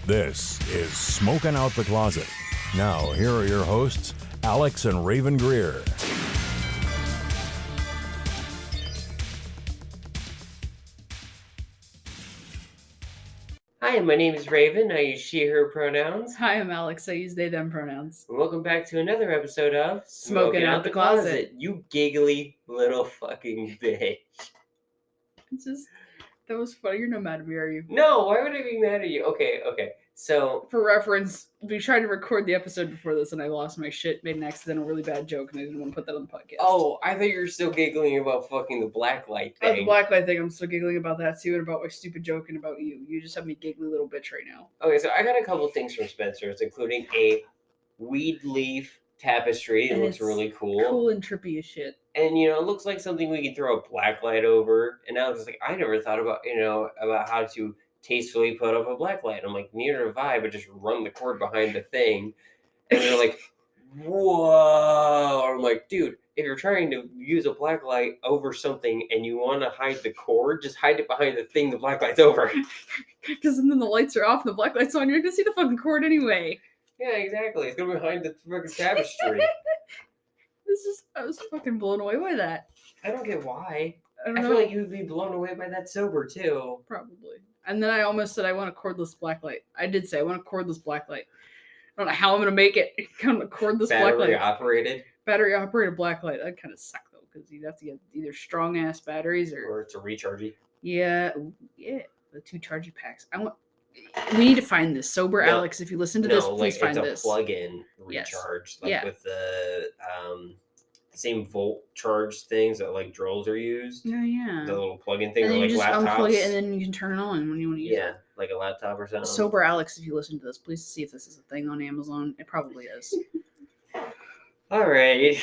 This is Smoking Out the Closet. Now, here are your hosts, Alex and Rayven Greer. Hi, my name is Rayven. I use she, her pronouns. Hi, I'm Alex. I use they, them pronouns. And welcome back to another episode of Smoking Out the Closet. You giggly little fucking bitch. It's just, that was funny. You're not mad at me, are you? No, why would I be mad at you? Okay. So, for reference, we tried to record the episode before this and I lost my shit, made an accidental really bad joke, and I didn't want to put that on the podcast. Oh, I thought you were still giggling about fucking the blacklight thing. The blacklight thing, I'm still giggling about that too, and about my stupid joke and about you. You just have me giggly little bitch right now. Okay, so I got a couple things from Spencer's, including a weed leaf tapestry. It looks really cool. Cool and trippy as shit. And, it looks like something we could throw a blacklight over. And I was just like, I never thought about, about how to tastefully put up a blacklight. I'm like, neither have I, but just run the cord behind the thing. And they're like, whoa. I'm like, dude, if you're trying to use a blacklight over something and you want to hide the cord, just hide it behind the thing the blacklight's over. Because then the lights are off and the blacklight's on, you're going to see the fucking cord anyway. Yeah, exactly. It's going to be behind the fucking tapestry. I was fucking blown away by that. I don't get why. I feel like you would be blown away by that sober, too. Probably. And then I almost said I want a cordless blacklight. I did say I want a cordless blacklight. I don't know how I'm going to make it. Kind of a cordless blacklight. Battery operated blacklight. That'd kind of suck, though, because you'd have to get either strong-ass batteries or it's a rechargy. Yeah. The 2 charging packs. We need to find this. Sober Alex, if you listen to this, please find this. It's a plug-in recharge. Yes. With the same volt charge things that like drills are used. Yeah. The little plug-in thing, and or then like you just laptops. Unplug it and then you can turn it on when you want to use it. Yeah, like a laptop or something. Sober Alex, if you listen to this, please see if this is a thing on Amazon. It probably is. All right.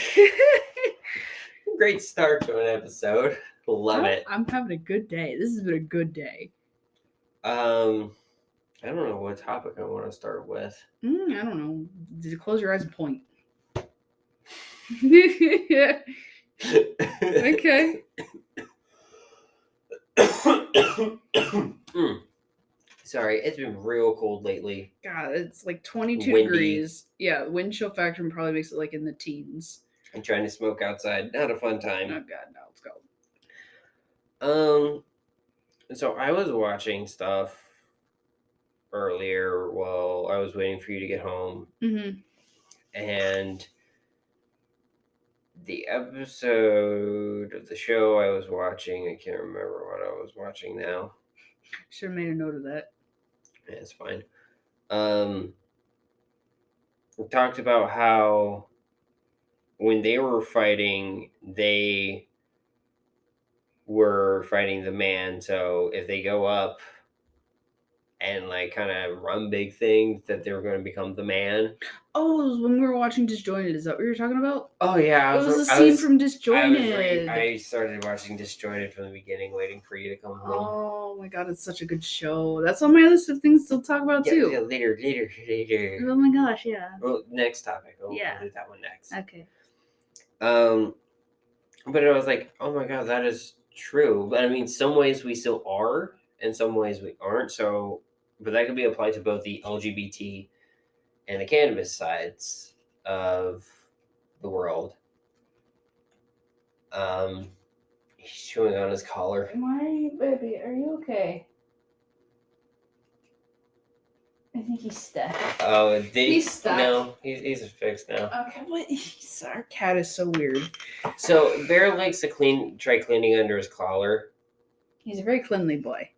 Great start to an episode. Love it. I'm having a good day. This has been a good day. I don't know what topic I want to start with. I don't know. Did you close your eyes and point? Yeah. Okay. Sorry, it's been real cold lately. God, it's like 22 degrees. Yeah, the wind chill factor probably makes it like in the teens. I'm trying to smoke outside. Not a fun time. Oh God, no, let's go. So I was watching stuff earlier while I was waiting for you to get home. Mm-hmm. And the episode of the show I was watching, I can't remember what I was watching now. Should have made a note of that. Yeah, it's fine. We talked about how when they were fighting, they were fighting the man. So if they go up and like kind of run big things, that they were going to become the man. Oh, it was when we were watching Disjointed. Is that what you're talking about? Oh yeah, it was a scene from Disjointed. I started watching Disjointed from the beginning, waiting for you to come home. Oh my God, it's such a good show. That's on my list of things to talk about too. Yeah, later. Oh my gosh, yeah. Well, next topic. We'll do that one next. Okay. But I was like, oh my God, that is true. But I mean, some ways we still are, and some ways we aren't. So, but that could be applied to both the LGBT and the cannabis sides of the world. He's chewing on his collar. My baby, are you okay? I think he's stuck. Oh, he's stuck. No, he's fixed now. Okay, what? Our cat is so weird. So Bear likes to try cleaning under his collar. He's a very cleanly boy.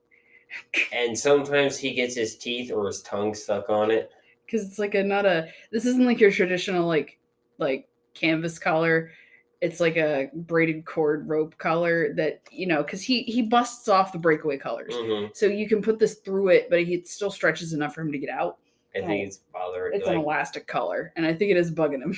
And sometimes he gets his teeth or his tongue stuck on it. Because it's like this isn't like your traditional like canvas collar. It's like a braided cord rope collar that, because he busts off the breakaway collars. Mm-hmm. So you can put this through it, but it still stretches enough for him to get out. I think it's bothering. It's an elastic collar, and I think it is bugging him.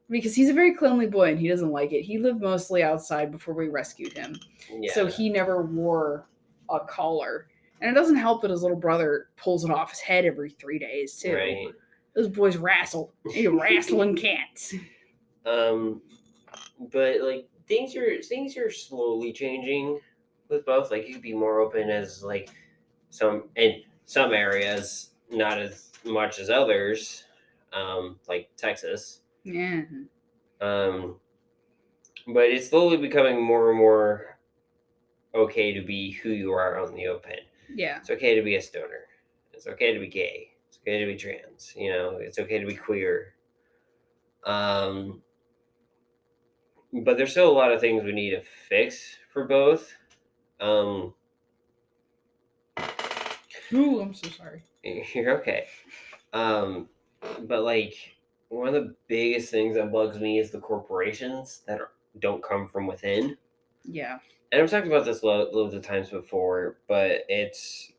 Because he's a very cleanly boy, and he doesn't like it. He lived mostly outside before we rescued him. Yeah. So he never wore a collar. And it doesn't help that his little brother pulls it off his head every 3 days, too. Right. Those boys wrestle. They're wrestling cats. But like things are slowly changing with both. Like you could be more open as like some areas not as much as others, like Texas. Yeah. But it's slowly becoming more and more okay to be who you are on the open. Yeah. It's okay to be a stoner. It's okay to be gay. It's okay to be trans. It's okay to be queer. But there's still a lot of things we need to fix for both. Ooh, I'm so sorry. You're okay. But like one of the biggest things that bugs me is the corporations that don't come from within. Yeah. And I've talked about this loads of times before, but it's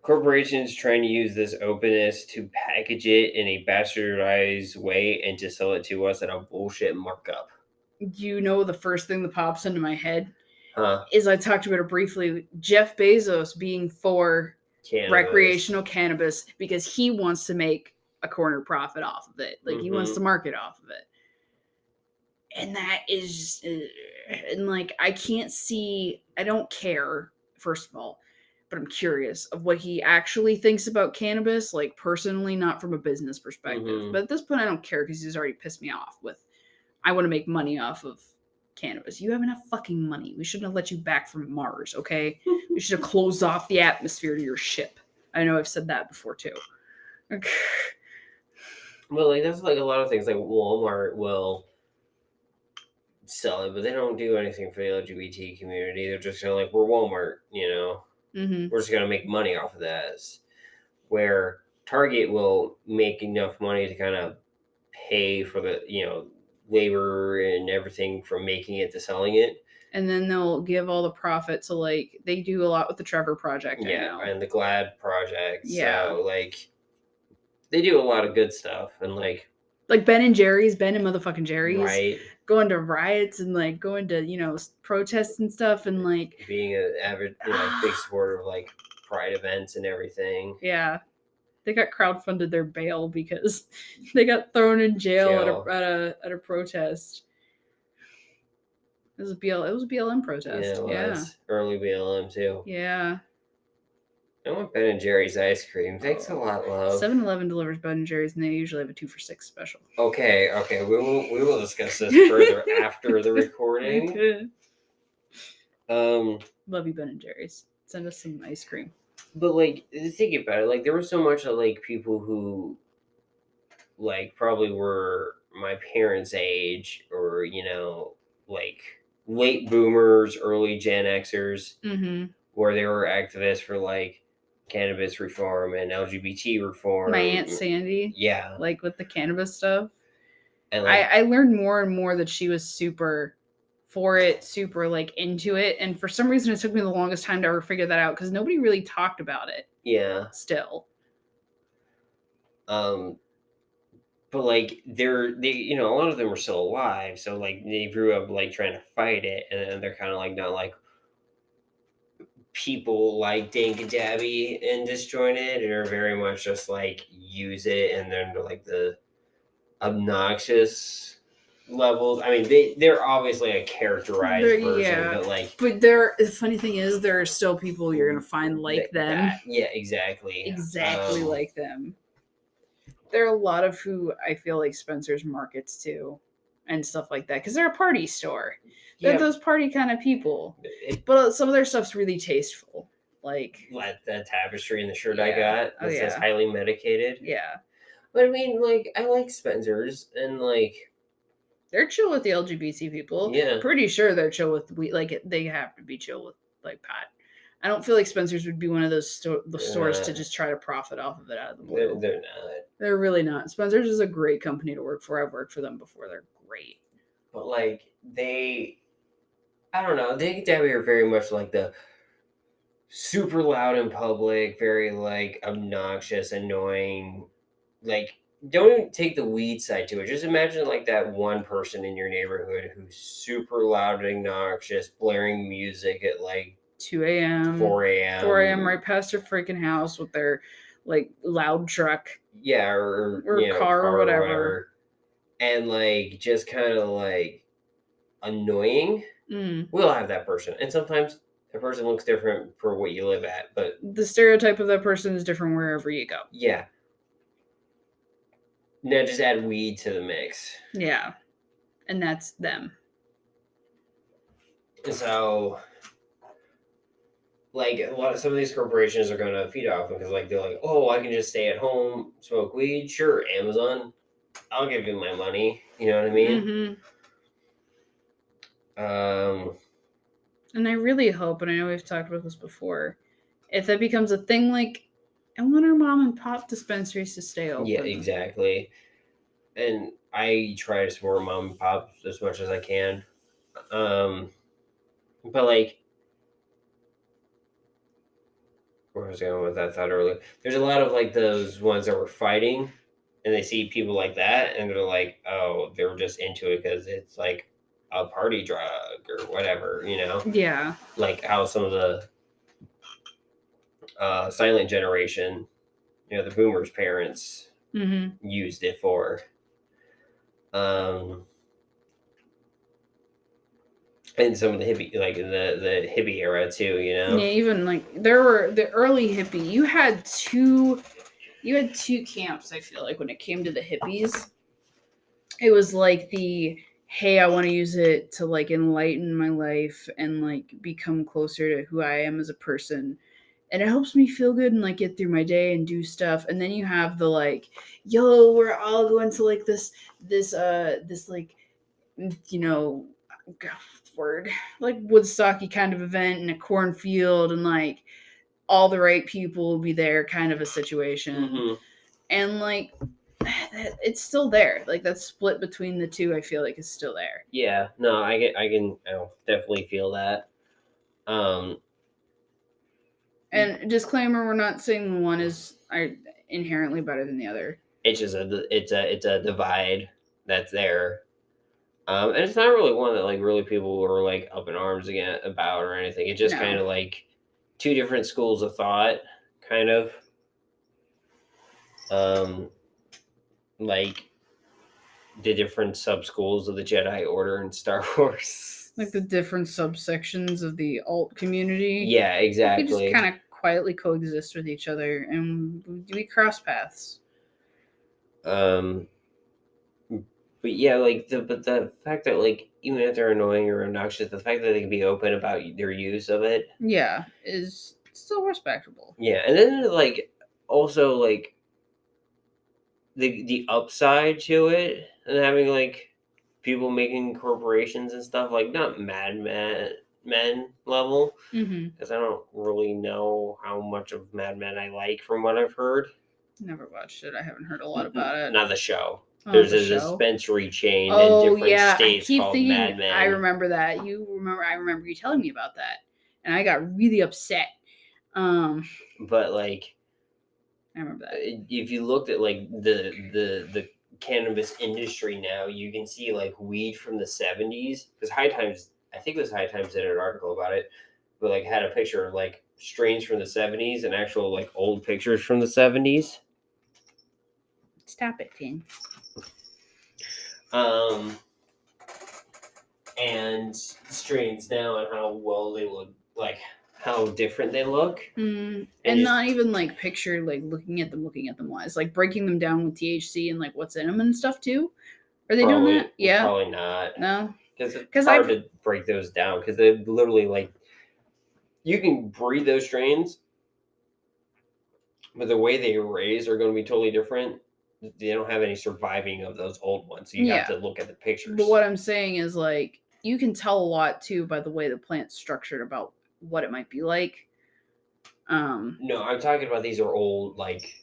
corporations trying to use this openness to package it in a bastardized way and to sell it to us at a bullshit markup. You know, the first thing that pops into my head Huh? is I talked about it briefly. Jeff Bezos being for Cannabis. recreational cannabis because he wants to make a corner profit off of it. Like he wants to market off of it. And that is and like I don't care, first of all, but I'm curious of what he actually thinks about cannabis, like personally, not from a business perspective. But at this point I don't care because he's already pissed me off with I want to make money off of cannabis. You have enough fucking money. We shouldn't have let you back from Mars, okay? We should have closed off the atmosphere to your ship. I know I've said that before too. Well, like that's like a lot of things. Like Walmart will sell it, but they don't do anything for the LGBT community. They're just kind of like, we're Walmart, We're just gonna make money off of this. Where Target will make enough money to kind of pay for the labor and everything from making it to selling it. And then they'll give all the profit to like they do a lot with the Trevor Project. Yeah, and the Glad Project. Yeah, so like they do a lot of good stuff, and like Ben and motherfucking Jerry's, right? Going to riots and like going to protests and stuff, and like being an avid big supporter of like pride events and everything. Yeah, they got crowdfunded their bail because they got thrown in jail. At a protest. It was a BLM protest. Yeah, it was. Early BLM too. Yeah. I want Ben and Jerry's ice cream. Thanks a lot, love. 7-Eleven delivers Ben and Jerry's, and they usually have a 2 for $6 special. Okay. We will discuss this further after the recording. Okay. Love you, Ben and Jerry's. Send us some ice cream. But like, think about it. Like, there was so much of like people who, like, probably were my parents' age, or like late boomers, early Gen Xers, where they were activists for like cannabis reform and LGBT reform. My Aunt Sandy, yeah, like with the cannabis stuff. And like, I learned more and more that she was super for it, super like into it, and for some reason it took me the longest time to ever figure that out because nobody really talked about it. Yeah, still. But like they a lot of them are still alive, so like they grew up like trying to fight it, and then they're kind of like not like people like Dank and Dabby and Disjointed, are very much just like use it, and then like the obnoxious levels. I mean, they're obviously a characterized version, but the funny thing is there are still people you're gonna find like them. Yeah, exactly Like them. There are a lot of who I feel like Spencer's markets to and stuff like that because they're a party store. They're those party kind of people. But some of their stuff's really tasteful. Like that tapestry in the shirt I got that says highly medicated. Yeah. But I mean, like, I like Spencer's, and like they're chill with the LGBT people. Yeah. Pretty sure they're chill with they have to be chill with like pot. I don't feel like Spencer's would be one of those stores to just try to profit off of it out of the blue. They're not. They're really not. Spencer's is a great company to work for. I've worked for them before. They're great. But like I don't know. They are very much like the super loud in public, very like obnoxious, annoying. Like, don't even take the weed side to it. Just imagine like that one person in your neighborhood who's super loud and obnoxious, blaring music at like 2 a.m., 4 a.m., 4 a.m. right past your freaking house with their like loud truck, or car or whatever, and like just kind of like annoying. We'll have that person, and sometimes A person looks different for what you live at, but the stereotype of that person is different wherever you go. Yeah. Now just add weed to the mix. Yeah. And that's them. So, like, some of these corporations are going to feed off because, like, they're like, oh, I can just stay at home, smoke weed. Sure, Amazon, I'll give you my money. You know what I mean? Mm-hmm. And I really hope, and I know we've talked about this before, if that becomes a thing, like, I want our mom and pop dispensaries to stay open. Yeah, exactly. And I try to support mom and pop as much as I can. But, like, where was I going with that thought earlier? There's a lot of, like, those ones that were fighting, and they see people like that, and they're like, oh, they're just into it because it's, like, a party drug or whatever, you know? Yeah. Like how some of the silent generation, you know, the boomers' parents used it for. And some of the hippie, like the hippie era too, you know. Yeah, even like there were the early hippie. You had two camps. I feel like when it came to the hippies, it was like the hey, I want to use it to like enlighten my life and like become closer to who I am as a person. And it helps me feel good and like get through my day and do stuff. And then you have the like, yo, we're all going to like this like, you know, word like Woodstocky kind of event in a cornfield, and like all the right people will be there, kind of a situation. And like it's still there. Like that split between the two, I feel like is still there. Yeah, no, I definitely feel that. And disclaimer: we're not saying one is inherently better than the other. It's just it's a divide that's there. And it's not really one that like really people were like up in arms about or anything. It's just kind of like two different schools of thought, kind of. Like the different sub schools of the Jedi Order and Star Wars. Like the different subsections of the alt community. Yeah, exactly. We just kind of quietly coexist with each other, and we cross paths. But yeah, like the fact that like even if they're annoying or obnoxious, the fact that they can be open about their use of it, yeah, is still respectable. Yeah, and then like also like the upside to it, and having like people making corporations and stuff, like not Mad Men level, because I don't really know how much of Mad Men I like from what I've heard. Never watched it. I haven't heard a lot about it. Not the show. There's a dispensary chain in different states called Mad Men. I remember that. I remember you telling me about that, and I got really upset. But like, I remember that. If you looked at like the cannabis industry now, you can see like weed from the 70s, because High Times, I think it was High Times did an article about it, but like had a picture of like strains from the 70s and actual like old pictures from the 70s. Stop it, Finn. And strains now and how well they look, like how different they look. And not even like picture, like looking at them wise, like breaking them down with THC and like what's in them and stuff too. Are they doing that? Yeah. Probably not. No. Because it's hard to break those down, because they literally like, you can breed those strains, but the way they raise are going to be totally different. They don't have any surviving of those old ones, so you have to look at the pictures. But what I'm saying is like you can tell a lot too by the way the plant's structured about what it might be like. No, I'm talking about these are old, like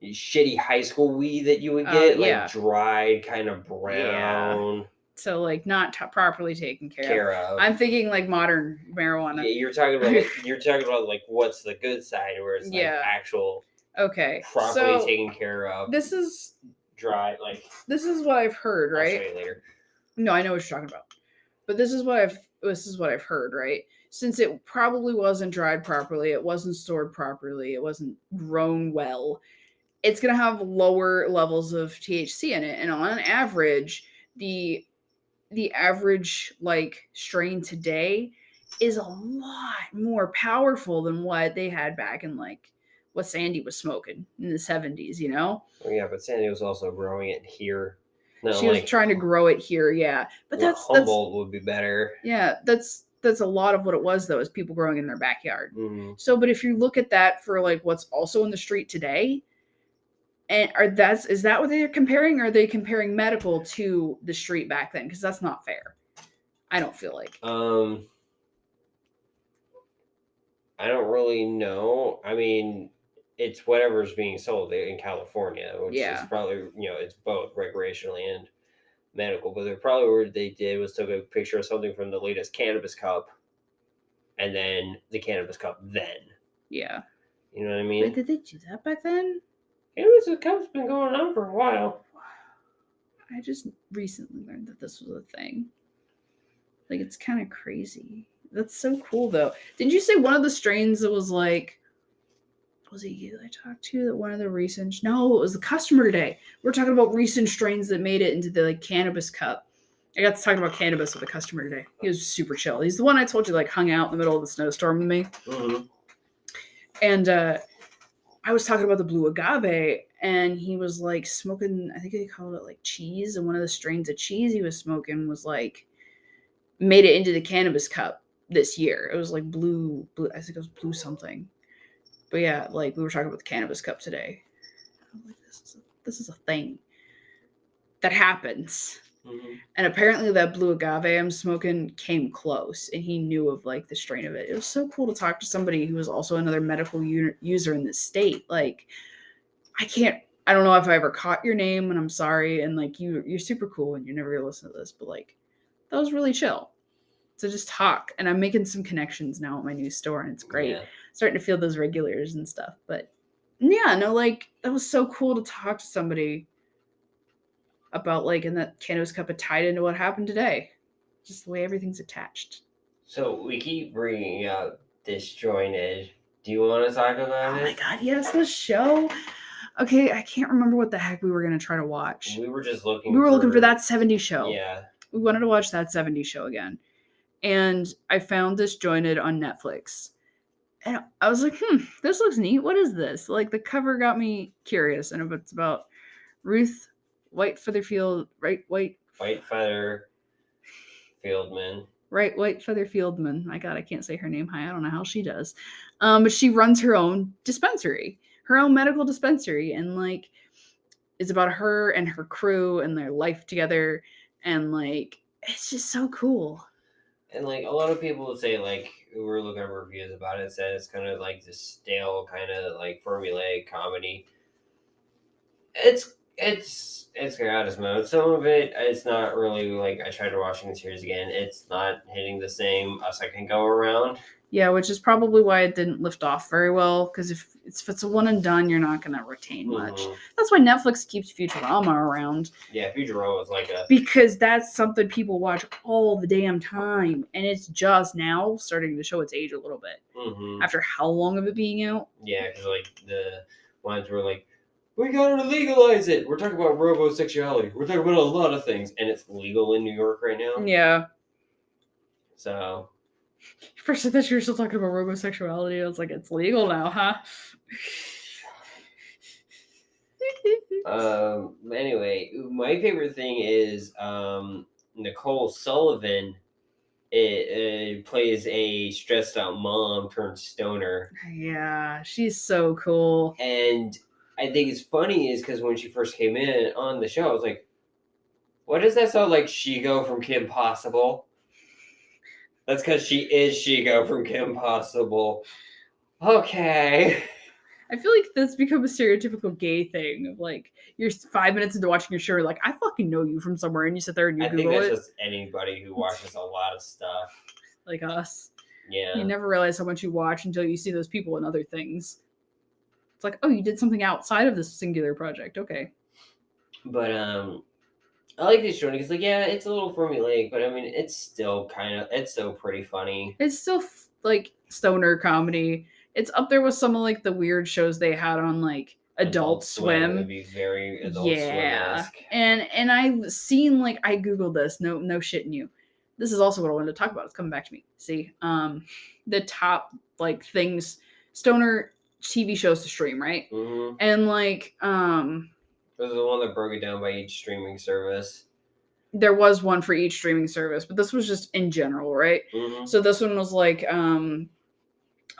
shitty high school weed that you would get, like dried, kind of brown. Yeah. So like not properly taken care of. I'm thinking like modern marijuana. Yeah, you're talking about like what's the good side, where it's like actual. Okay. Properly taken care of. This is dry, like. This is what I've heard, right? I'll show you later. No, I know what you're talking about, but this is what I've heard, right? Since it probably wasn't dried properly, it wasn't stored properly, it wasn't grown well, it's gonna have lower levels of THC in it, and on average, the average like strain today is a lot more powerful than what they had back in like what Sandy was smoking in the 70s, you know? Well, yeah, but Sandy was also growing it here. No, She was trying to grow it here, yeah. But that's Humboldt would be better. Yeah, that's a lot of what it was though, is people growing in their backyard. Mm-hmm. So, but if you look at that for like what's also in the street today, and is that what they're comparing? Or are they comparing medical to the street back then? Because that's not fair. I don't feel like. I don't really know. I mean, it's whatever's being sold in California, which is probably, it's both recreationally and medical. But they're probably what they did was took a picture of something from the latest cannabis cup, and then the cannabis cup then. Yeah. You know what I mean? Wait, did they do that back then? Cannabis cup's been going on for a while. I just recently learned that this was a thing. Like, it's kind of crazy. That's so cool, though. Didn't you say one of the strains that was like, was it you that I talked to? That one of the recent? No, it was the customer today. We're talking about recent strains that made it into the like cannabis cup. I got to talk about cannabis with a customer today. He was super chill. He's the one I told you like hung out in the middle of the snowstorm with me. Mm-hmm. And I was talking about the blue agave, and he was like smoking, I think they called it like cheese, and one of the strains of cheese he was smoking was like made it into the cannabis cup this year. It was like blue, I think it was blue something. But yeah, like we were talking about the cannabis cup today. I'm like, this is a thing that happens. Mm-hmm. And apparently that blue agave I'm smoking came close, and he knew of like the strain of it. It was so cool to talk to somebody who was also another medical user in this state. Like, I don't know if I ever caught your name, and I'm sorry. And like, you're super cool, and you're never gonna listen to this, but like, that was really chill. So just talk, and I'm making some connections now at my new store, and it's great. Yeah. Starting to feel those regulars and stuff. But yeah, no, like that was so cool to talk to somebody about like, and that cannabis cup had tied into what happened today. Just the way everything's attached. So we keep bringing up Disjointed. Do you want to talk about it? Oh my god, yes, the show. Okay, I can't remember what the heck we were gonna try to watch. We were just looking. We were looking for that 70s show. Yeah. We wanted to watch that 70s show again. And I found Disjointed on Netflix. And I was like, this looks neat. What is this? Like, the cover got me curious. And it's about Ruth White Featherfieldman. My God, I can't say her name high. I don't know how she does. But she runs her own dispensary, her own medical dispensary. And, like, it's about her and her crew and their life together. And, like, it's just so cool. And, like, a lot of people would say, like, we were looking at reviews about it, said it's kind of like this stale kind of, like, formulaic comedy. It's got its mode. Some of it, it's not really, like, I tried watching the series again. It's not hitting the same a second go around. Yeah, which is probably why it didn't lift off very well, because if it's a one and done, you're not going to retain much. Mm-hmm. That's why Netflix keeps Futurama around. Yeah, Futurama is like because that's something people watch all the damn time, and it's just now starting to show its age a little bit. Mm-hmm. After how long of it being out? Yeah, because, like, the ones were like, we gotta legalize it. We're talking about robosexuality. We're talking about a lot of things, and it's legal in New York right now. Yeah. So... First, I thought you were still talking about robosexuality. I was like, it's legal now, huh? Anyway, my favorite thing is Nicole Sullivan. It plays a stressed out mom turned stoner. Yeah, she's so cool. And I think it's funny is because when she first came in on the show, I was like, what does that sound like Shigo from Kim Possible? That's because she is Shigo from Kim Possible. Okay. I feel like that's become a stereotypical gay thing of like, you're 5 minutes into watching your show, you're like, I fucking know you from somewhere, and you sit there and you Google it. I think that's just anybody who watches a lot of stuff. Like us. Yeah. You never realize how much you watch until you see those people in other things. It's like, oh, you did something outside of this singular project. Okay. But, I like this show because, like, yeah, it's a little formulaic, but I mean, it's still pretty funny. It's still like stoner comedy. It's up there with some of like the weird shows they had on like Adult Swim. It'd be very Adult Swim-esque. And I've seen, like, I googled this. No shitting you. this is also what I wanted to talk about. It's coming back to me. See, the top like things, stoner TV shows to stream, right? Mm-hmm. And like, this is the one that broke it down by each streaming service. There was one for each streaming service, but this was just in general, right? Mm-hmm. So this one was like,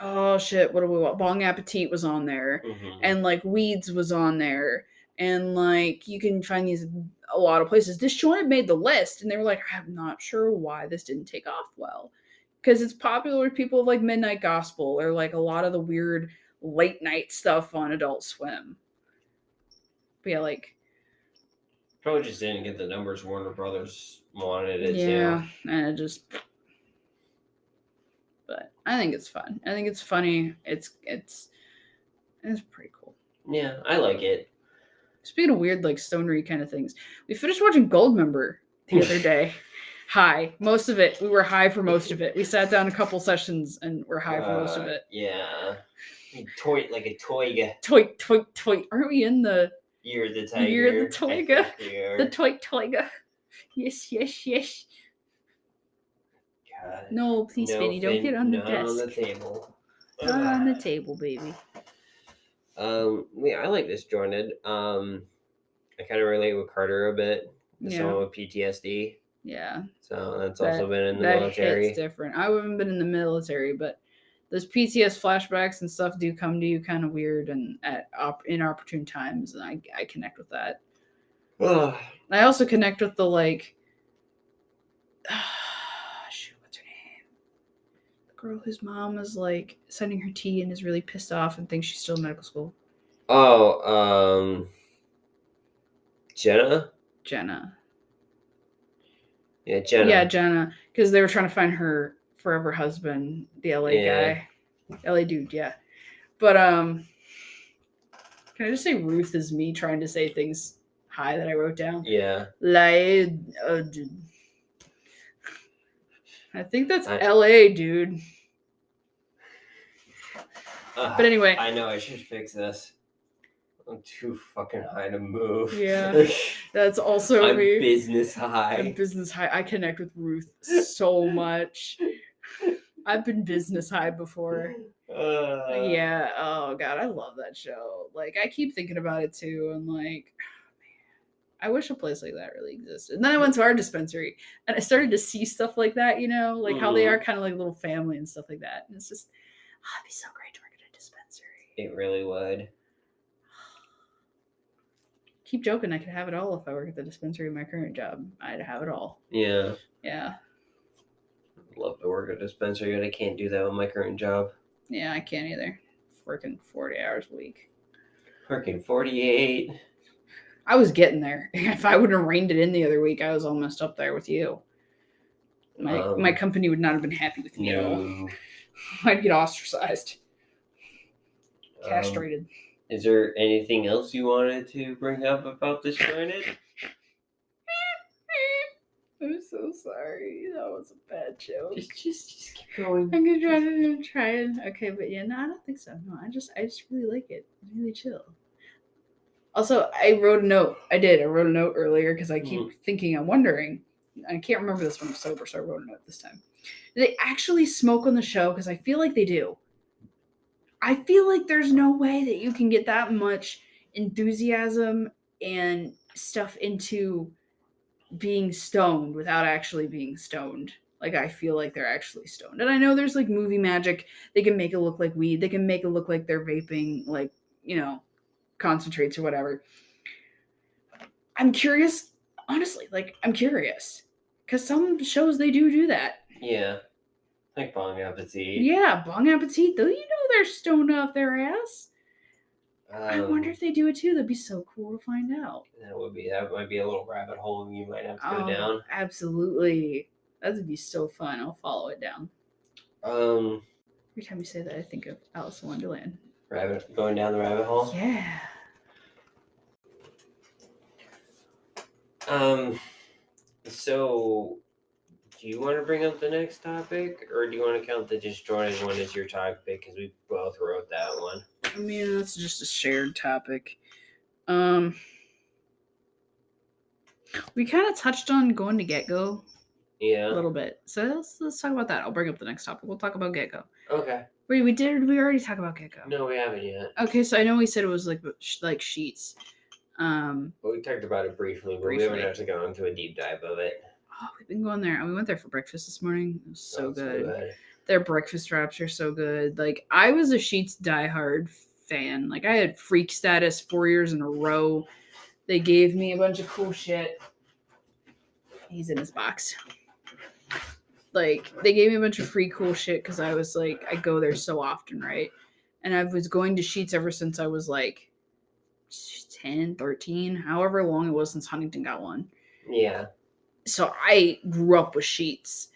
oh shit, what do we want? Bong Appetit was on there, and like Weeds was on there, and like you can find these a lot of places. Disjointed made the list, and they were like, I'm not sure why this didn't take off well, because it's popular with people of like Midnight Gospel or like a lot of the weird late night stuff on Adult Swim. But yeah, like probably just didn't get the numbers Warner Brothers wanted it to. Yeah, and it just. But I think it's fun. I think it's funny. It's pretty cool. Yeah, I like it. Speaking of weird, like stonery kind of things, we finished watching Goldmember the other day. High, most of it. We were high for most of it. We sat down a couple sessions and we're high for most of it. Yeah, toy like a toiga. Toy. Aren't we in the Year of the Tiger? Year of the Toiga. The toiga. Yes. God. No, please, Finny, don't get on the desk. Not on the table. Not on the table, baby. Yeah, I like Disjointed. I kind of relate with Carter a bit. Someone with PTSD. Yeah. So that's also been in the military. It's different. I haven't been in the military, but those PTS flashbacks and stuff do come to you kind of weird and at inopportune times, and I connect with that. Ugh. I also connect with the like. What's her name? The girl whose mom is like sending her tea and is really pissed off and thinks she's still in medical school. Oh, Jenna. Yeah, Jenna. Because they were trying to find her forever husband, the LA guy, LA dude. Yeah, but can I just say Ruth is me trying to say things high that I wrote down? Yeah. I think that's LA, dude. But anyway, I know I should fix this. I'm too fucking high to move. Yeah, that's also I'm me. business high. I'm business high. I connect with Ruth so much. I've been business high before. Yeah. Oh god, I love that show. Like I keep thinking about it too, and like, I wish a place like that really existed. And then I went to our dispensary, and I started to see stuff like that. You know, like how they are kind of like a little family and stuff like that. And it's just, it'd be so great to work at a dispensary. It really would. Keep joking. I could have it all if I work at the dispensary in my current job. I'd have it all. Yeah. Yeah. I'd love to work at a dispensary, but I can't do that with my current job. Yeah, I can't either. Working 40 hours a week. Working 48. I was getting there. If I wouldn't have reined it in the other week, I was almost up there with you. My company would not have been happy with me at all. I'd get ostracized. Castrated. Is there anything else you wanted to bring up about Disjointed? I'm so sorry. That was a bad joke. Just keep going. I'm gonna try it. Okay, but yeah, no, I don't think so. No, I just really like it. It's really chill. Also, I wrote a note. I wrote a note earlier because I keep thinking, I'm wondering. I can't remember this when I'm sober, so I wrote a note this time. Do they actually smoke on the show? Because I feel like they do. I feel like there's no way that you can get that much enthusiasm and stuff into being stoned without actually being stoned. Like, I feel like they're actually stoned. And I know there's, like, movie magic. They can make it look like weed. They can make it look like they're vaping, like, you know, concentrates or whatever. I'm curious. Honestly, like, I'm curious. Because some shows, they do that. Yeah. Like Bong Appetit. Yeah, Bong Appetit. Though you know they're stoned up their ass. I wonder if they do it too. That'd be so cool to find out. That might be a little rabbit hole you might have to go down. Absolutely. That would be so fun. I'll follow it down. Every time you say that, I think of Alice in Wonderland. Going down the rabbit hole? Yeah. So, do you want to bring up the next topic, or do you want to count the Disjointed one as your topic, because we both wrote that one? I mean, that's just a shared topic. We kind of touched on going to Get Go. Yeah. A little bit. So let's talk about that. I'll bring up the next topic. We'll talk about gecko. Okay. Wait, we already talk about gecko? No, we haven't yet. Okay, so I know we said it was like sheets. Well, we talked about it briefly, but we haven't actually gone into a deep dive of it. Oh, we've been going there. We went there for breakfast this morning. It was so good. So good. Their breakfast wraps are so good. Like, I was a Sheets diehard fan. Like, I had freak status 4 years in a row. They gave me a bunch of cool shit. He's in his box. Like, they gave me a bunch of free cool shit because I was like, I go there so often, right? And I was going to Sheets ever since I was like 10, 13, however long it was since Huntington got one. Yeah. So I grew up with Sheets.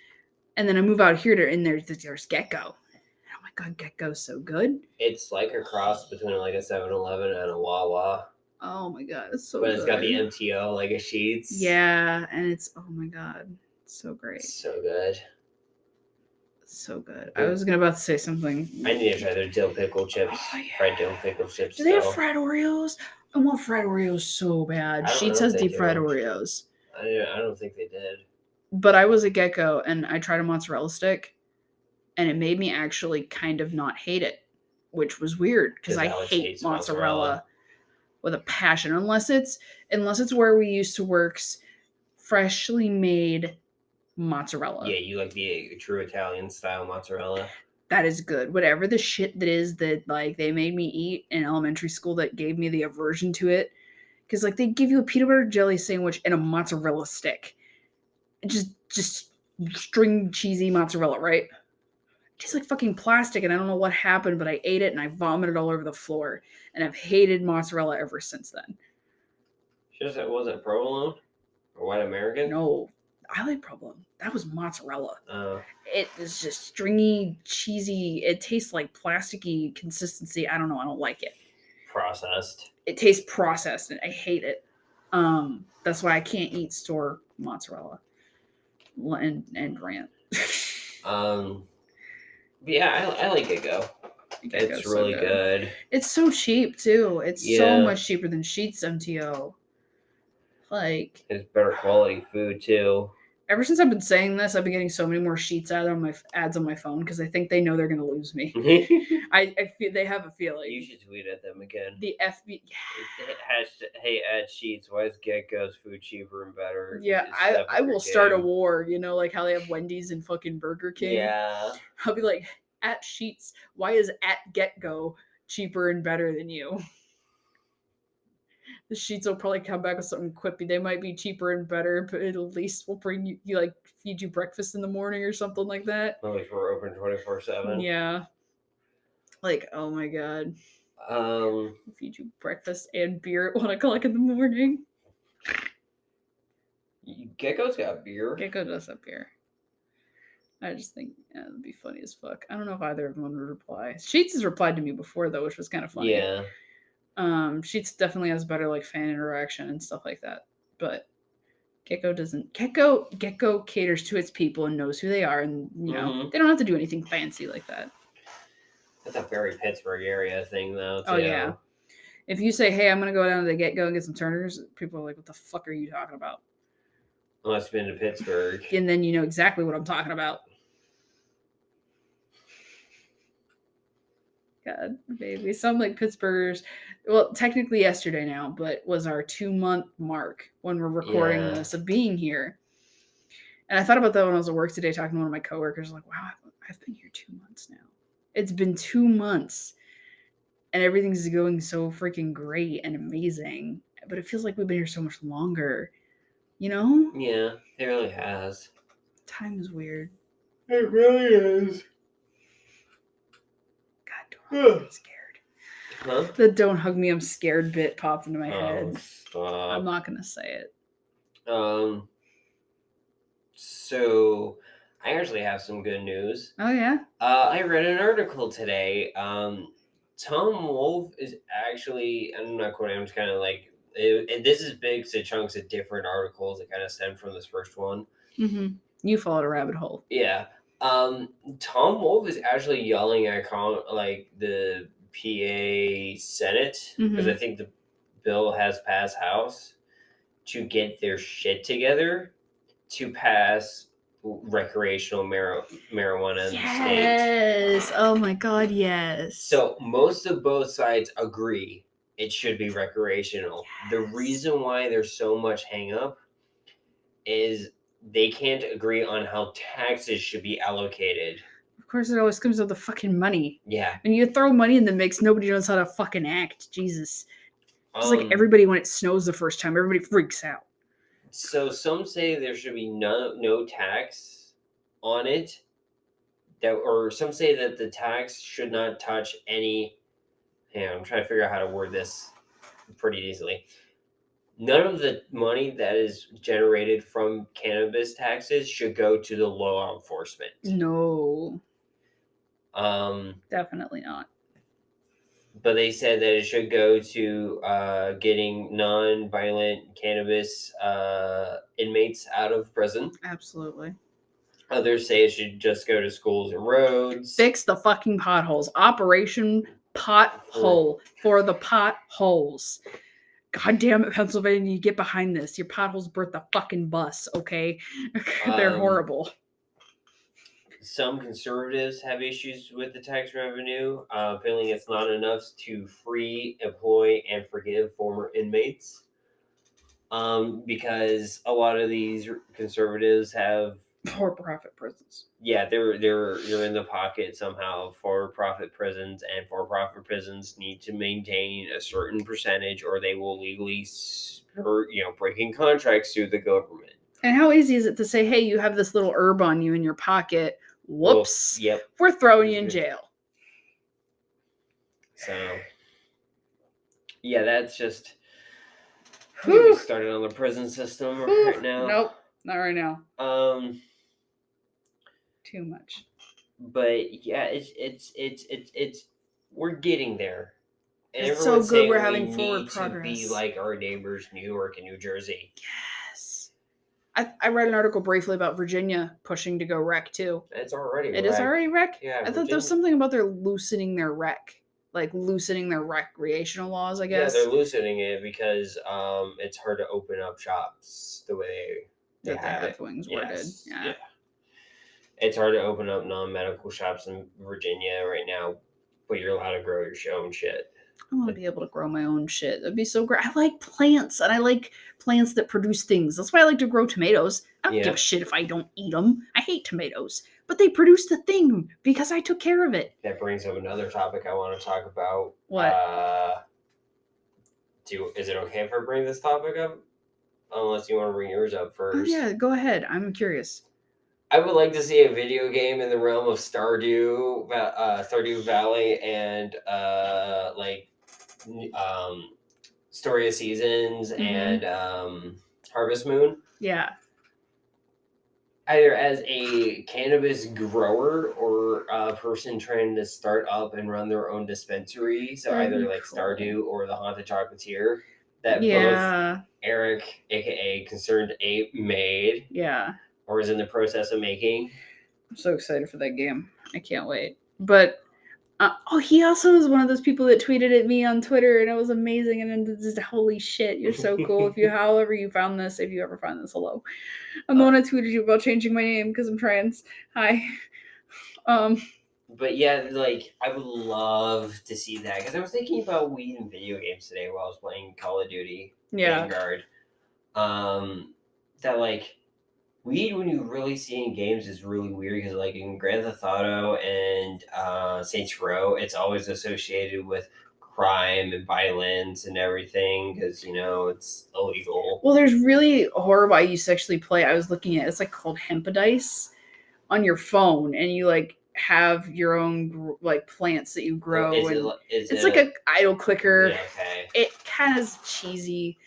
And then I move out here and there's Gecko. Oh my God, Gecko's so good. It's like a cross between like a 7-Eleven and a Wawa. Oh my God, it's so good. good. But it's got the MTO, like a Sheets. Yeah, and it's, oh my God, it's so great. So good. So good. I was about to say something. I need to try their dill pickle chips. Oh, yeah. Fried dill pickle chips. Do they have fried Oreos? I want fried Oreos so bad. Sheets has deep fried Oreos. I don't think they did. But I was a Gecko and I tried a mozzarella stick and it made me actually kind of not hate it, which was weird because I hate mozzarella with a passion unless it's where we used to work's freshly made mozzarella. Yeah, you like the true Italian style mozzarella. That is good. Whatever the shit that is that like they made me eat in elementary school that gave me the aversion to it, because like they give you a peanut butter jelly sandwich and a mozzarella stick, just string cheesy mozzarella, right? It tastes like fucking plastic, and I don't know what happened, but I ate it and I vomited all over the floor, and I've hated mozzarella ever since then. Was it provolone or white American? No, I like provolone. That was mozzarella. It is just stringy, cheesy. It tastes like plasticky consistency. I don't know. I don't like it. Processed. It tastes processed, and I hate it. That's why I can't eat store mozzarella. And rant. Yeah, I like Gecko. It's really so good. It's so cheap too. It's so much cheaper than Sheets MTO. Like, it's better quality food too. Ever since I've been saying this, I've been getting so many more Sheets ads on my phone because I think they know they're gonna lose me. I feel they have a feeling. You should tweet at them again. The FB. Hey, at Sheets, why is Gecko's food cheaper and better? Yeah, I will start a war. You know, like how they have Wendy's and fucking Burger King. Yeah. I'll be like, at Sheets, why is at Gecko cheaper and better than you? The Sheets will probably come back with something quippy. They might be cheaper and better, but at least will bring you like feed you breakfast in the morning or something like that. At least we're open 24/7. Yeah. Like, oh my God. Feed you breakfast and beer at 1 o'clock in the morning. Gecko's got beer. Gecko does have beer. I just think it'd be funny as fuck. I don't know if either of them would reply. Sheets has replied to me before though, which was kind of funny. Yeah. Sheets definitely has better like fan interaction and stuff like that. But Gecko doesn't. Gecko caters to its people and knows who they are, and you know they don't have to do anything fancy like that. That's a very Pittsburgh area thing though. Too. Oh yeah. If you say, "Hey, I'm gonna go down to the Gecko and get some Turners," people are like, "What the fuck are you talking about?" Unless you've been to Pittsburgh. And then you know exactly what I'm talking about. God, baby. Some like Pittsburghers. Well, technically yesterday now, but was our 2-month mark when we're recording this of being here. And I thought about that when I was at work today talking to one of my coworkers. Like, wow, I've been here 2 months now. It's been 2 months. And everything's going so freaking great and amazing. But it feels like we've been here so much longer. You know? Yeah, it really has. Time is weird. It really is. I'm scared. Huh? The "don't hug me, I'm scared" bit popped into my head. Stop. I'm not gonna say it. So I actually have some good news. Oh yeah. I read an article today. Tom Wolfe is actually, I'm not quoting, I'm just kind of like, and this is big chunks of different articles that kind of stem from this first one. Mm-hmm. You followed a rabbit hole. Yeah. Tom Wolfe is actually yelling at like the PA Senate because I think the bill has passed House to get their shit together to pass recreational marijuana in the state. Yes. Oh my God, yes. So most of both sides agree it should be recreational. Yes. The reason why there's so much hang up is they can't agree on how taxes should be allocated. Of course, it always comes with the fucking money. Yeah. When you throw money in the mix, nobody knows how to fucking act. Jesus. Just like everybody when it snows the first time, everybody freaks out. So some say there should be no tax on it. Or some say that the tax should not touch any. I'm trying to figure out how to word this pretty easily. None of the money that is generated from cannabis taxes should go to the law enforcement. No. Definitely not. But they said that it should go to getting non-violent cannabis inmates out of prison. Absolutely. Others say it should just go to schools and roads. Fix the fucking potholes. Operation Pothole for the potholes. God damn it, Pennsylvania, you get behind this. Your potholes birth the fucking bus, okay? They're horrible. Some conservatives have issues with the tax revenue, feeling it's not enough to free, employ, and forgive former inmates. Because a lot of these conservatives have for-profit prisons. Yeah, they're in the pocket somehow. For-profit prisons, and for-profit prisons need to maintain a certain percentage, or they will legally, breaking contracts through the government. And how easy is it to say, "Hey, you have this little herb on you in your pocket. Whoops! Well, yep, we're throwing you in jail." So, yeah, that's just. Whew. We started on the prison system right now. Nope, not right now. Too much. But yeah, it's we're getting there. And it's so good we're having forward progress. To be like our neighbors, New York and New Jersey. Yes. I read an article briefly about Virginia pushing to go rec too. It's already It is already rec? Yeah. I thought there was something about they're loosening their rec. Like loosening their recreational laws, I guess. Yeah, they're loosening it because it's hard to open up shops the way they have things worded. Yeah. It's hard to open up non-medical shops in Virginia right now, but you're allowed to grow your own shit. I want to be able to grow my own shit. That'd be so great. I like plants, and I like plants that produce things. That's why I like to grow tomatoes. I don't give a shit if I don't eat them. I hate tomatoes, but they produce the thing because I took care of it. That brings up another topic I want to talk about. What? Is it okay if I bring this topic up? Unless you want to bring yours up first. Oh, yeah, go ahead. I'm curious. I would like to see a video game in the realm of Stardew Valley, and Story of Seasons and Harvest Moon. Yeah. Either as a cannabis grower or a person trying to start up and run their own dispensary. So either like Stardew or the Haunted Chocolatier that both Eric, aka Concerned Ape, made. Yeah. Or is in the process of making. I'm so excited for that game. I can't wait. But he also was one of those people that tweeted at me on Twitter, and it was amazing. And then just holy shit, you're so cool. However you found this, if you ever find this, hello. I'm the one that tweeted you about changing my name because I'm trans. Hi. But yeah, like I would love to see that because I was thinking about weed in video games today while I was playing Call of Duty Vanguard. That like. Weed, when you really see in games, is really weird because, like, in Grand Theft Auto and Saints Row, it's always associated with crime and violence and everything because, it's illegal. Well, there's really horrible I used to actually play. I was looking at it's like called Hempadice on your phone, and you like have your own like plants that you grow. It's like an idle clicker. Yeah, okay. It kind of is cheesy,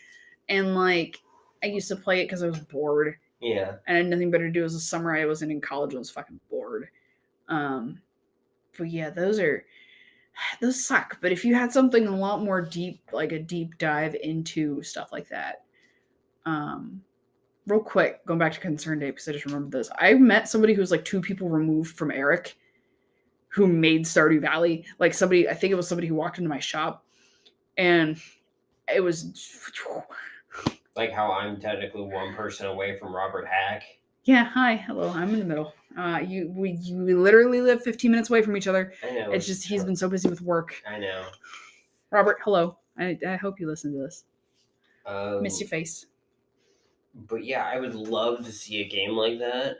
and like I used to play it because I was bored. Yeah. And I had nothing better to do. It was a summer I wasn't in college. I was fucking bored. But yeah, those suck. But if you had something a lot more deep, like a deep dive into stuff like that. Real quick, going back to Concerned Ape, because I just remembered this. I met somebody who was like 2 people removed from Eric who made Stardew Valley. Like somebody, I think it was somebody who walked into my shop. And it was... Like how I'm technically one person away from Robert Hack. Yeah, hi, hello. I'm in the middle. We literally live 15 minutes away from each other. I know. It's just he's been so busy with work. I know. Robert, hello. I hope you listen to this. Miss your face. But yeah, I would love to see a game like that.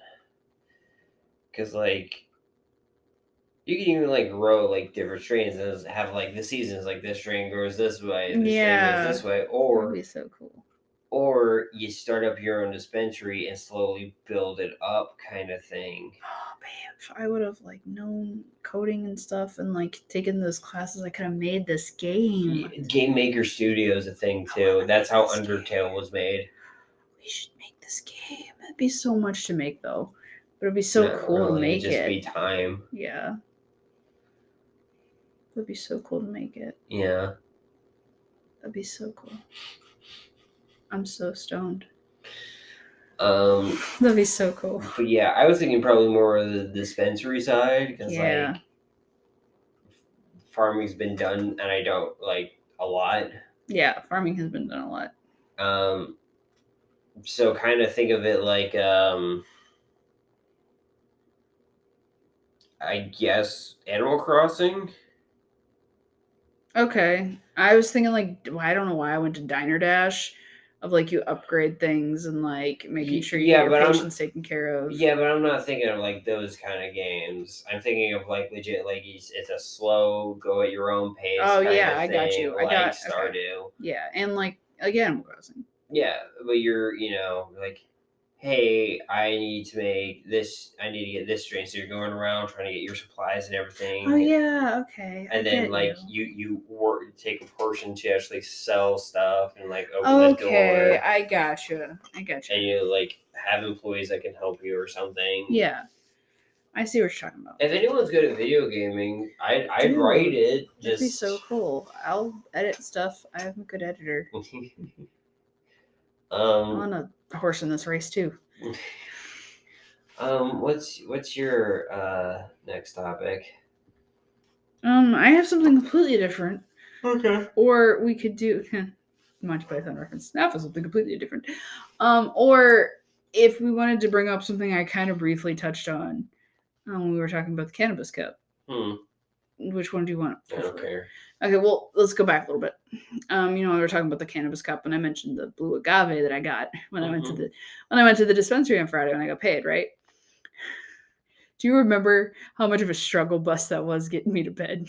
Because, like, you can even, like, grow, like, different strains and have, like, the seasons, like, this strain grows this way, this strain goes this way. That'd be so cool. Or you start up your own dispensary and slowly build it up kind of thing. Oh, man, if I would have, like, known coding and stuff and, like, taken those classes, I could have made this game. Game Maker Studio is a thing, too. That's how Undertale was made. We should make this game. It'd be so much to make, though. But it'd be so cool to make It'd just it. be time. Yeah. It'd be so cool to make it. Yeah. That'd be so cool. I'm so stoned. That'd be so cool. But yeah, I was thinking probably more of the dispensary side because like farming's been done, and I don't like a lot. Yeah, farming has been done a lot. So kind of think of it like I guess Animal Crossing. Okay, I was thinking like I don't know why I went to Diner Dash, of like you upgrade things and like making sure you get your patients taken care of. Yeah, but I'm not thinking of like those kind of games. I'm thinking of like legit like it's a slow go at your own pace. Oh yeah, I got you. Like I got Stardew. Okay. Yeah, and like Animal Crossing. Yeah, but you're like, hey, I need to make this. I need to get this strain. So you're going around trying to get your supplies and everything. Oh yeah, okay. And then like you work take a portion to actually sell stuff and like open the door. Okay, I gotcha. And you like have employees that can help you or something. Yeah, I see what you're talking about. If anyone's good at video gaming, I'd write it. That'd be so cool. I'll edit stuff. I am a good editor. I'm on a horse in this race too. What's your next topic? I have something completely different. Okay. Or we could do Monty Python reference. Now for something completely different. Or if we wanted to bring up something I kind of briefly touched on when we were talking about the cannabis cup. Which one do you want? I don't care. Okay, well, let's go back a little bit. We were talking about the cannabis cup, and I mentioned the blue agave that I got when I went to the dispensary on Friday when I got paid, right? Do you remember how much of a struggle bus that was getting me to bed?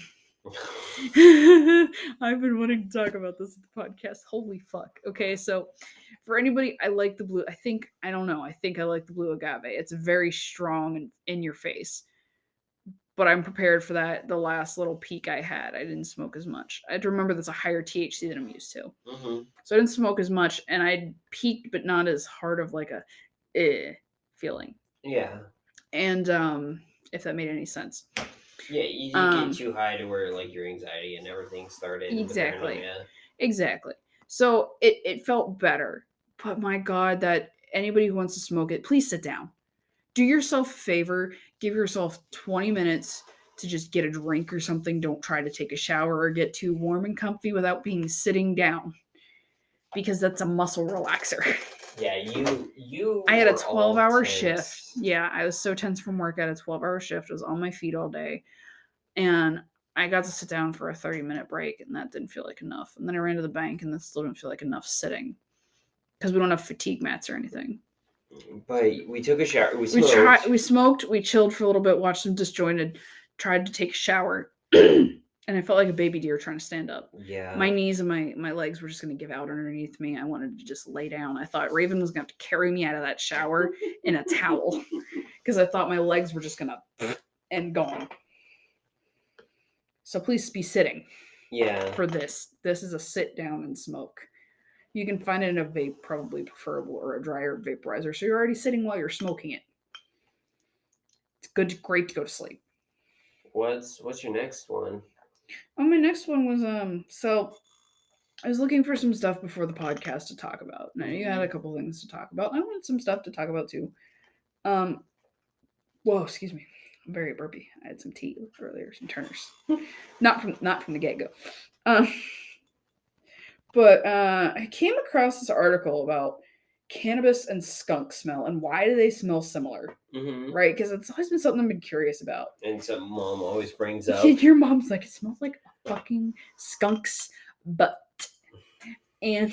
I've been wanting to talk about this in the podcast. Holy fuck. Okay, so for anybody, I like the blue. I think I like the blue agave. It's very strong and in your face. But I'm prepared for that. The last little peak I had, I didn't smoke as much. I had to remember that's a higher THC than I'm used to. So I didn't smoke as much, and I peaked, but not as hard of like a feeling. Yeah. And if that made any sense. Yeah, you get too high to where like your anxiety and everything started. Exactly. So it felt better. But my God, that anybody who wants to smoke it, please sit down. Do yourself a favor. Give yourself 20 minutes to just get a drink or something. Don't try to take a shower or get too warm and comfy without being sitting down. Because that's a muscle relaxer. Yeah, you I had a 12-hour shift. Yeah, I was so tense from work. I had a 12-hour shift. I was on my feet all day. And I got to sit down for a 30-minute break, and that didn't feel like enough. And then I ran to the bank, and that still didn't feel like enough sitting. Because we don't have fatigue mats or anything. But we took a shower. We smoked. We chilled for a little bit, watched some Disjointed, tried to take a shower. And I felt like a baby deer trying to stand up. Yeah. My knees and my legs were just going to give out underneath me. I wanted to just lay down. I thought Rayven was going to have to carry me out of that shower in a towel. Because I thought my legs were just going to and gone. So please be sitting. Yeah. For this. This is a sit down and smoke. You can find it in a vape, probably preferable, or a dryer vaporizer. So you're already sitting while you're smoking it. It's great to go to sleep. What's your next one? Oh, my next one was so I was looking for some stuff before the podcast to talk about. Now you had a couple things to talk about. I wanted some stuff to talk about too. Whoa, excuse me. I'm very burpy. I had some tea earlier, some Turners. not from the get-go. But I came across this article about cannabis and skunk smell, and why do they smell similar? Mm-hmm. Right? Because it's always been something I've been curious about. And something Mom always brings up. Your mom's like, it smells like a fucking skunk's butt. And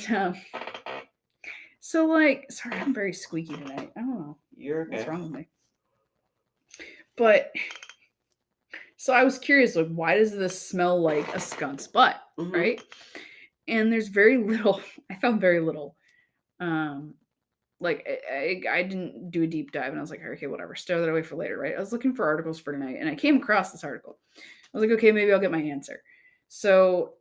so like, sorry, I'm very squeaky tonight. I don't know. You're okay. What's wrong with me? But so I was curious, like, why does this smell like a skunk's butt? Mm-hmm. Right? And there's very little. I found very little. Like I didn't do a deep dive, and I was like, okay, whatever, stow that away for later, right? I was looking for articles for tonight, and I came across this article. I was like, okay, maybe I'll get my answer. So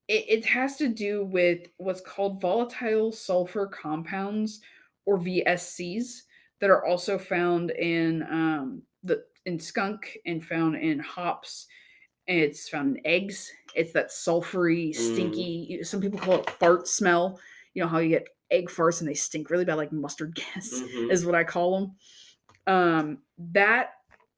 it has to do with what's called volatile sulfur compounds, or VSCs, that are also found in in skunk and found in hops. And it's found in eggs. It's that sulfury, stinky. Some people call it fart smell. You know how you get egg farts and they stink really bad, like mustard gas, is what I call them. That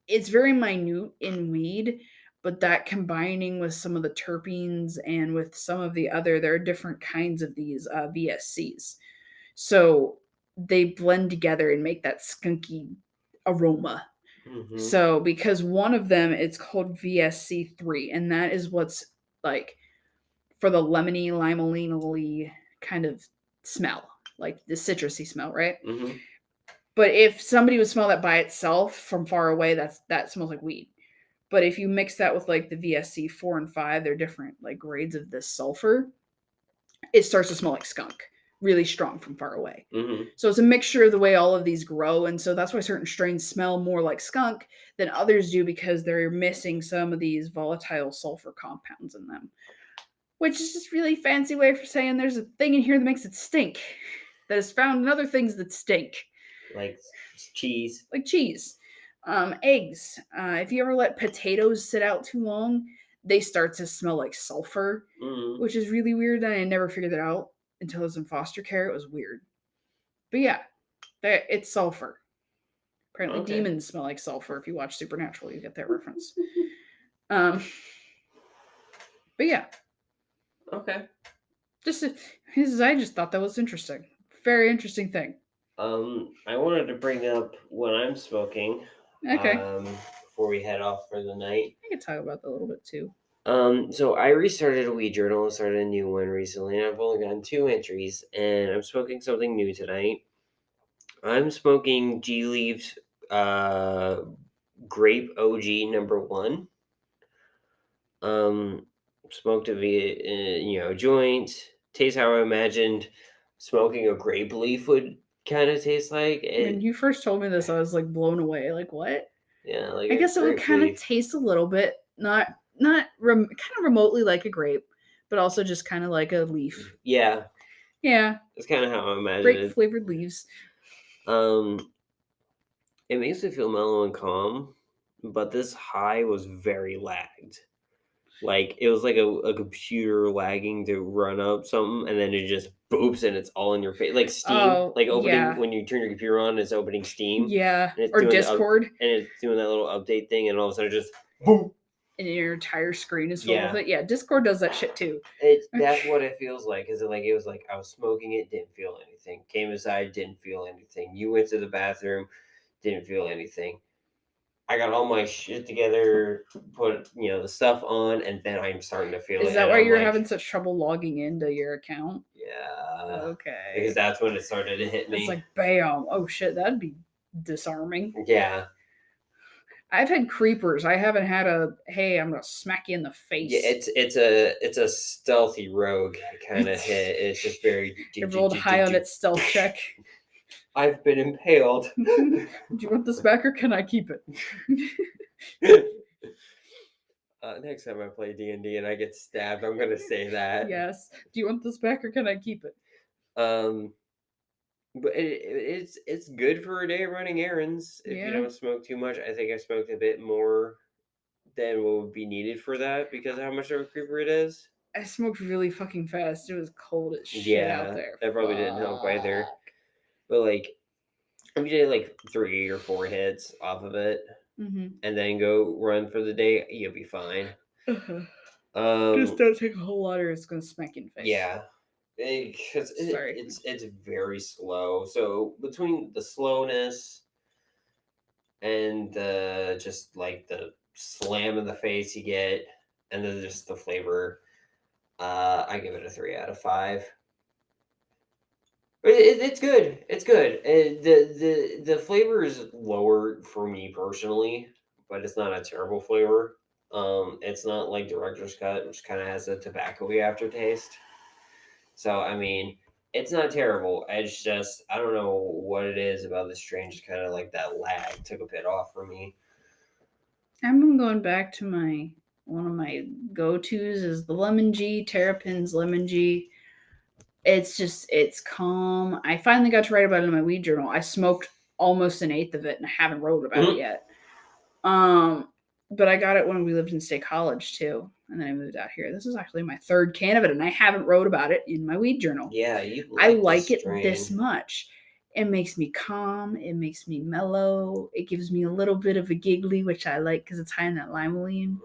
it's very minute in weed, but that combining with some of the terpenes and with some of the other, there are different kinds of these VSCs. So they blend together and make that skunky aroma. Mm-hmm. So because one of them, it's called VSC3, and that is what's like for the lemony, limoline kind of smell, like the citrusy smell, right? Mm-hmm. But if somebody would smell that by itself from far away, that smells like weed. But if you mix that with like the VSC 4 and 5, they're different like grades of this sulfur, it starts to smell like skunk, really strong from far away. Mm-hmm. So it's a mixture of the way all of these grow. And so that's why certain strains smell more like skunk than others do, because they're missing some of these volatile sulfur compounds in them, which is just really fancy way for saying there's a thing in here that makes it stink, that is found in other things that stink. Like cheese. Like cheese. Eggs. If you ever let potatoes sit out too long, they start to smell like sulfur, which is really weird. And I never figured that out until I was in foster care. It was weird. But yeah, it's sulfur. Apparently demons smell like sulfur. If you watch Supernatural, you get that reference. But yeah. Okay. I just thought that was interesting. Very interesting thing. I wanted to bring up when I'm smoking. Okay. Before we head off for the night. I could talk about that a little bit too. So I restarted a weed journal and started a new one recently, and I've only gotten 2 entries, and I'm smoking something new tonight. I'm smoking G Leaves Grape OG #1. Smoked it via joint. Tastes how I imagined smoking a grape leaf would kind of taste like. When you first told me this, I was like blown away. Like, what? Yeah, like I guess it would kind of taste a little bit, not kind of remotely like a grape, but also just kind of like a leaf. Yeah. Yeah. That's kind of how I imagined grape it. Flavored leaves. It makes me feel mellow and calm, but this high was very lagged. Like, it was like a computer lagging to run up something, and then it just boops and it's all in your face. Like Steam, like opening, when you turn your computer on, it's opening Steam. Yeah, and it's or Discord. And it's doing that little update thing, and all of a sudden it just boom. And your entire screen is filled with it. Yeah, Discord does that shit too. That's what it feels like. It was like I was smoking it, didn't feel anything. Came inside, didn't feel anything. You went to the bathroom, didn't feel anything. I got all my shit together, put the stuff on, and then I'm starting to feel it. Is that why you're having such trouble logging into your account? Yeah. Okay. Because that's when it started to hit me. It's like, bam. Oh shit, that'd be disarming. Yeah. I've had creepers. I haven't had hey, I'm gonna smack you in the face. Yeah, it's a stealthy rogue kind of hit. It's just very. It rolled high on its stealth check. I've been impaled. Do you want this back or can I keep it? Next time I play D&D and I get stabbed, I'm gonna say that. Yes. Do you want this back or can I keep it? But it's good for a day running errands. If you don't smoke too much, I think I smoked a bit more than what would be needed for that because of how much of a creeper it is. I smoked really fucking fast. It was cold as shit out there. That probably didn't help either. But like, if you did like 3 or 4 hits off of it, and then go run for the day, you'll be fine. Just don't take a whole lot, or it's gonna smack you in the face. Yeah, Because Sorry. it's very slow. So between the slowness and just like the slam in the face you get, and then just the flavor, I give it a 3 out of 5. But it's good. It's good. The flavor is lower for me personally, but it's not a terrible flavor. It's not like Director's Cut, which kind of has a tobacco-y aftertaste. So I mean, it's not terrible. It's just I don't know what it is about the strain. Just kind of like that lag took a bit off for me. I've been going back to one of my go-tos is the Lemon G, Terrapin's Lemon G. It's calm. I finally got to write about it in my weed journal. I smoked almost an eighth of it and I haven't wrote about it yet. But I got it when we lived in State College too. And then I moved out here. This is actually my third can of it, and I haven't wrote about it in my weed journal. Yeah, I like it this much. It makes me calm. It makes me mellow. It gives me a little bit of a giggly, which I like because it's high in that limonene.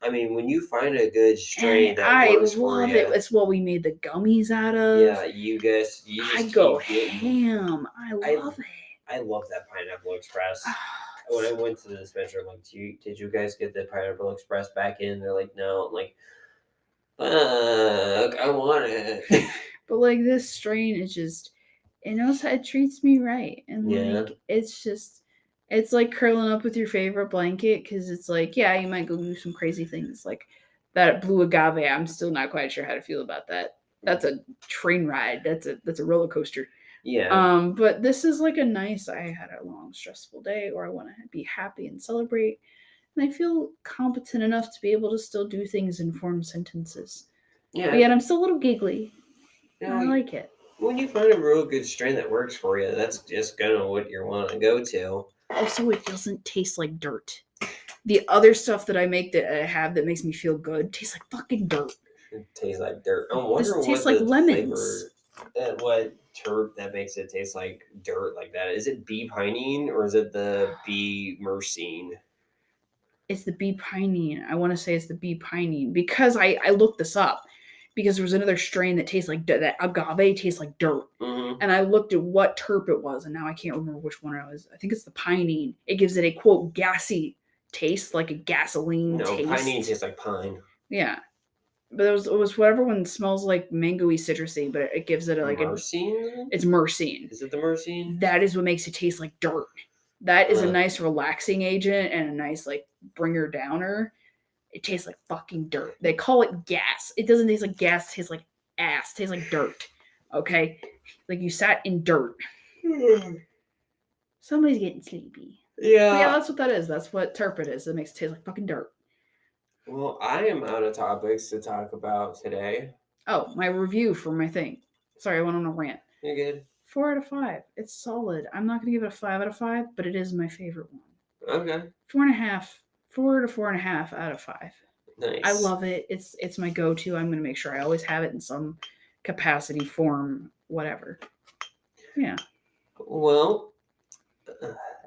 I mean, when you find a good strain that works for you, it. It's what we made the gummies out of. Yeah, you just I go ham. I love it. I love that Pineapple Express. When I went to the dispensary, I'm like, did you guys get the Pineapple Express back in? They're like, no. I'm like, fuck, I want it. But like this strain is just, it knows how it treats me right. And like, it's like curling up with your favorite blanket because it's like, yeah, you might go do some crazy things. Like that blue agave, I'm still not quite sure how to feel about that. That's a train ride. That's a roller coaster. Yeah. But this is like I had a long, stressful day, or I want to be happy and celebrate. And I feel competent enough to be able to still do things in form sentences. Yeah. But yet I'm still a little giggly. I like it. When you find a real good strain that works for you, that's just kind of what you want to go to. Also, it doesn't taste like dirt. The other stuff that I make that I have that makes me feel good tastes like fucking dirt. It tastes like dirt. I wonder what tastes like lemons. What terp that makes it taste like dirt like that? Is it bee pinene or is it the bee myrcene? It's the bee pinene. I want to say it's the bee pinene because I looked this up because there was another strain that tastes like that agave tastes like dirt. Mm-hmm. And I looked at what terp it was, and now I can't remember which one it was. I think it's the pinene. It gives it a quote gassy taste, like a gasoline taste. No, pinene tastes like pine. Yeah. But it was whatever one smells like mango-y citrusy, but it gives it like myrcene? It's myrcene. Is it the myrcene? That is what makes it taste like dirt. That is a nice relaxing agent and a nice like bringer downer. It tastes like fucking dirt. They call it gas. It doesn't taste like gas. It tastes like ass. It tastes like dirt. Okay? Like you sat in dirt. Somebody's getting sleepy. Yeah. But yeah, that's what that is. That's what terp it is. It makes it taste like fucking dirt. Well, I am out of topics to talk about today. Oh, my review for my thing. Sorry, I went on a rant. You're good. 4 out of 5. It's solid. I'm not going to give it a 5 out of 5, but it is my favorite one. Okay. 4.5. 4 to 4.5 out of 5. Nice. I love it. It's my go-to. I'm going to make sure I always have it in some capacity, form, whatever. Yeah. Well,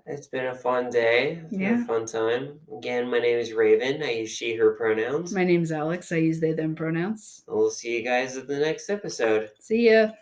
it's been a fun day. It's been a fun time. Again, my name is Rayven. I use she, her pronouns. My name's Alex. I use they, them pronouns. We'll see you guys at the next episode. See ya.